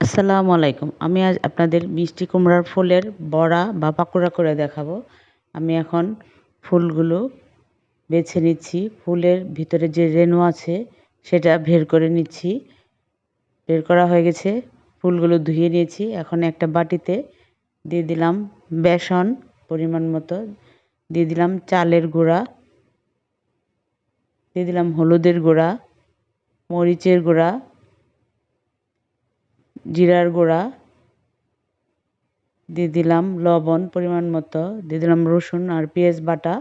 আসসালামু আলাইকুম। আমি আজ আপনাদের মিষ্টি কুমড়ার ফুলের বড়া বা পাকোড়া করে দেখাবো। আমি এখন ফুলগুলো বেছে নিচ্ছি। ফুলের ভিতরে যে রেণু আছে সেটা বের করে নিচ্ছি। বের করা হয়ে গেছে। ফুলগুলো ধুয়ে নিয়েছি। এখন একটা বাটিতে দিয়ে দিলাম বেসন পরিমাণ মতো, দিয়ে দিলাম চালের গুঁড়া, দিয়ে দিলাম হলুদের গুঁড়া, মরিচের গুঁড়া, জিরার গুঁড়া, দিয়ে দিলাম লবণ পরিমাণ মতো, দিয়ে দিলাম রসুন আর পেঁয়াজ বাটা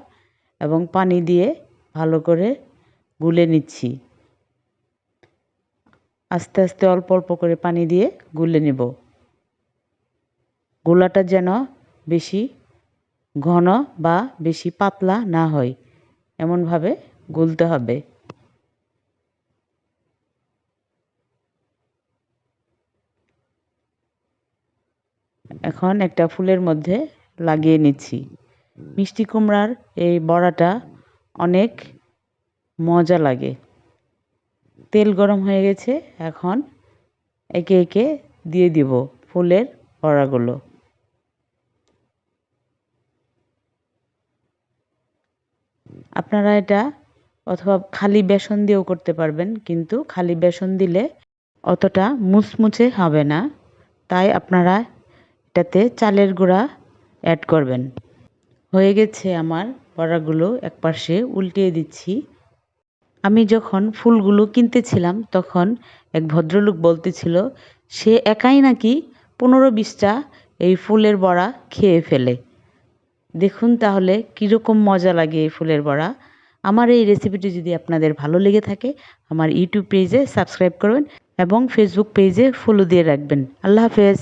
এবং পানি দিয়ে ভালো করে গুলে নিচ্ছি। আস্তে আস্তে অল্প অল্প করে পানি দিয়ে গুলে নেব। গোলাটা যেন বেশি ঘন বা বেশি পাতলা না হয়, এমনভাবে গুলতে হবে। এখন একটা ফুলের মধ্যে লাগিয়ে নিচ্ছি। মিষ্টি কুমড়ার এই বড়াটা অনেক মজা লাগে। তেল গরম হয়ে গেছে। এখন একে একে দিয়ে দিব ফুলের বড়াগুলো। আপনারা এটা অথবা খালি বেসন দিয়েও করতে পারবেন, কিন্তু খালি বেসন দিলে অতটা মুচমুচে হবে না, তাই আপনারা এটাতে চালের গুঁড়া অ্যাড করবেন। হয়ে গেছে আমার বড়াগুলো, একপাশে উল্টিয়ে দিচ্ছি। আমি যখন ফুলগুলো কিনতেছিলাম তখন এক ভদ্রলোক বলতেছিল সে একাই নাকি 15-20টা এই ফুলের বড়া খেয়ে ফেলে। দেখুন তাহলে কীরকম মজা লাগে এই ফুলের বড়া। আমার এই রেসিপিটি যদি আপনাদের ভালো লেগে থাকে, আমার ইউটিউব পেজে সাবস্ক্রাইব করবেন এবং ফেসবুক পেজে ফলো দিয়ে রাখবেন। আল্লাহ হাফেজ।